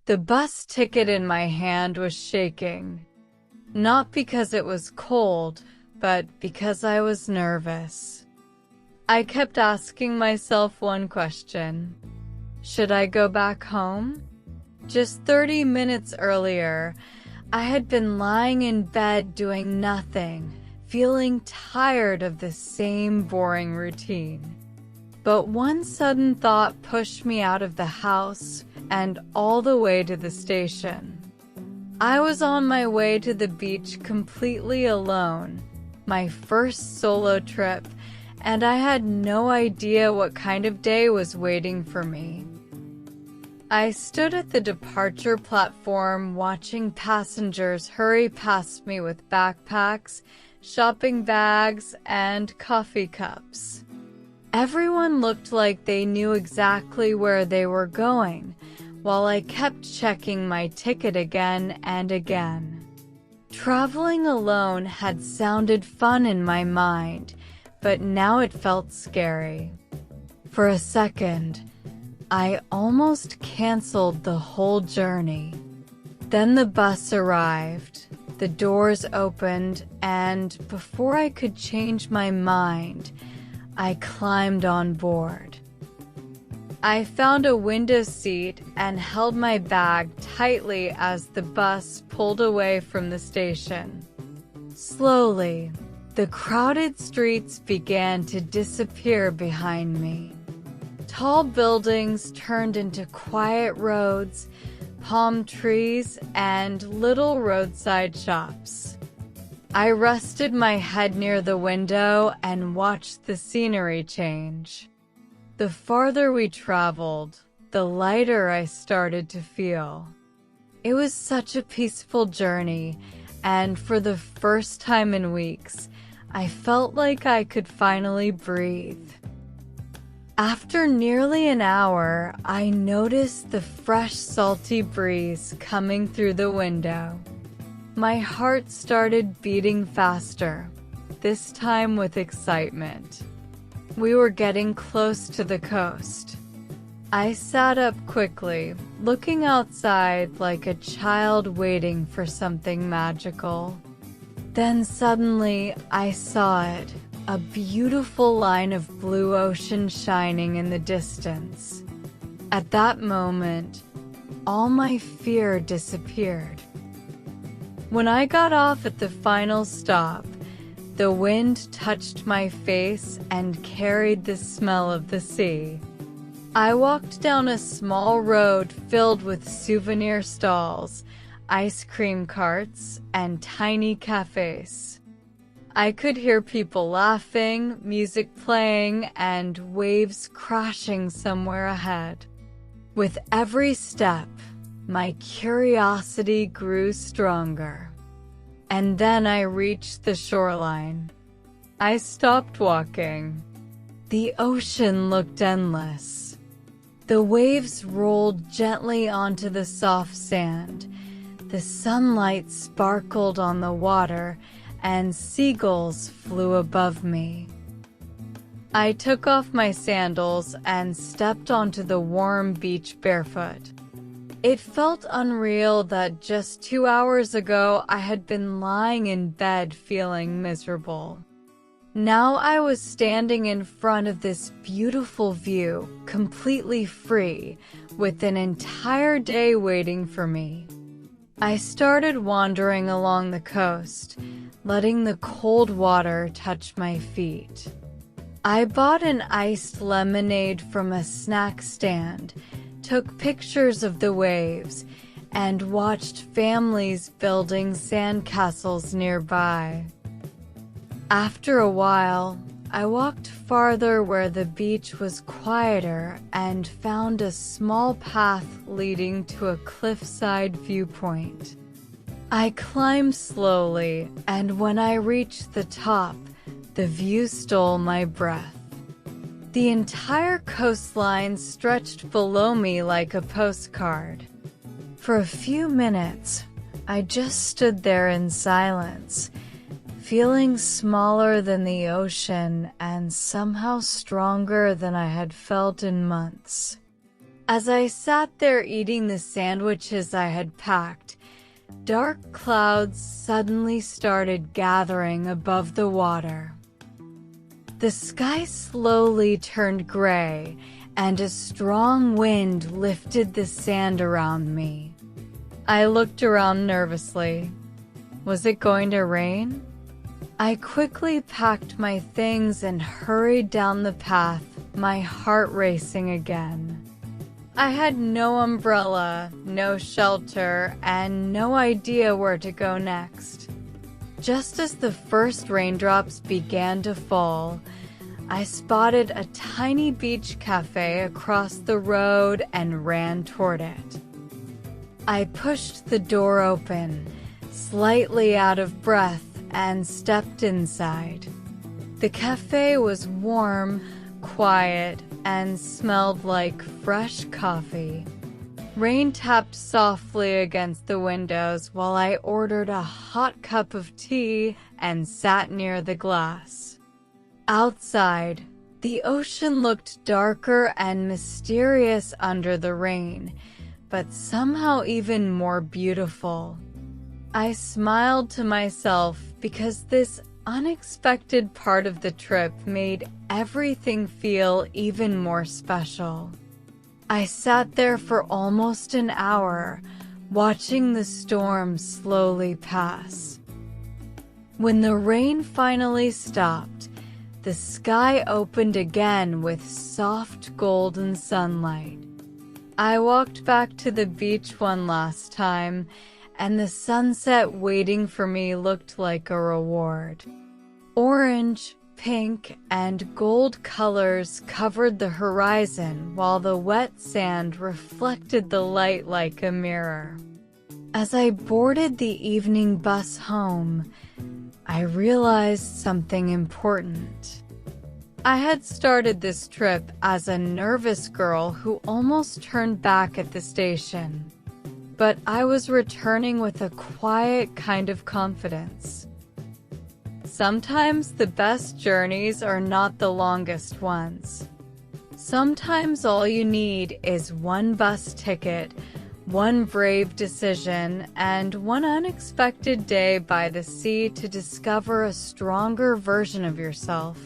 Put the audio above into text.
The bus ticket in my hand was shaking, not because it was cold, but because I was nervous. I kept asking myself one question: should I go back home? Just 30 minutes earlier, I had been lying in bed doing nothing, feeling tired of the same boring routine. But one sudden thought pushed me out of the house and all the way to the station. I was on my way to the beach completely alone, my first solo trip, and I had no idea what kind of day was waiting for me. I stood at the departure platform watching passengers hurry past me with backpacks, shopping bags, and coffee cups. Everyone looked like they knew exactly where they were going, while I kept checking my ticket again and again. Traveling alone had sounded fun in my mind, but now it felt scary. For a second, I almost canceled the whole journey. Then the bus arrived, the doors opened, and before I could change my mind, I climbed on board. I found a window seat and held my bag tightly as the bus pulled away from the station. Slowly, the crowded streets began to disappear behind me. Tall buildings turned into quiet roads, palm trees, and little roadside shops. I rested my head near the window and watched the scenery change. The farther we traveled, the lighter I started to feel. It was such a peaceful journey, and for the first time in weeks, I felt like I could finally breathe. After nearly an hour, I noticed the fresh, salty breeze coming through the window. My heart started beating faster, this time with excitement. We were getting close to the coast. I sat up quickly, looking outside like a child waiting for something magical. Then suddenly, I saw it, a beautiful line of blue ocean shining in the distance. At that moment, all my fear disappeared. When I got off at the final stop, the wind touched my face and carried the smell of the sea. I walked down a small road filled with souvenir stalls, ice cream carts, and tiny cafes. I could hear people laughing, music playing, and waves crashing somewhere ahead. With every step, my curiosity grew stronger. And then I reached the shoreline. I stopped walking. The ocean looked endless. The waves rolled gently onto the soft sand. The sunlight sparkled on the water, and seagulls flew above me. I took off my sandals and stepped onto the warm beach barefoot. It felt unreal that just 2 hours ago I had been lying in bed feeling miserable. Now I was standing in front of this beautiful view, completely free, with an entire day waiting for me. I started wandering along the coast, letting the cold water touch my feet. I bought an iced lemonade from a snack stand, took pictures of the waves, and watched families building sandcastles nearby. After a while, I walked farther where the beach was quieter and found a small path leading to a cliffside viewpoint. I climbed slowly, and when I reached the top, the view stole my breath. The entire coastline stretched below me like a postcard. For a few minutes, I just stood there in silence, feeling smaller than the ocean and somehow stronger than I had felt in months. As I sat there eating the sandwiches I had packed, dark clouds suddenly started gathering above the water. The sky slowly turned gray, and a strong wind lifted the sand around me. I looked around nervously. Was it going to rain? I quickly packed my things and hurried down the path, my heart racing again. I had no umbrella, no shelter, and no idea where to go next. Just as the first raindrops began to fall, I spotted a tiny beach cafe across the road and ran toward it. I pushed the door open, slightly out of breath, and stepped inside. The cafe was warm, quiet, and smelled like fresh coffee. Rain tapped softly against the windows while I ordered a hot cup of tea and sat near the glass. Outside, the ocean looked darker and mysterious under the rain, but somehow even more beautiful. I smiled to myself because this unexpected part of the trip made everything feel even more special. I sat there for almost an hour, watching the storm slowly pass. When the rain finally stopped, the sky opened again with soft golden sunlight. I walked back to the beach one last time, and the sunset waiting for me looked like a reward. Orange, pink, and gold colors covered the horizon while the wet sand reflected the light like a mirror. As I boarded the evening bus home, I realized something important. I had started this trip as a nervous girl who almost turned back at the station, but I was returning with a quiet kind of confidence. Sometimes the best journeys are not the longest ones. Sometimes all you need is one bus ticket, one brave decision, and one unexpected day by the sea to discover a stronger version of yourself.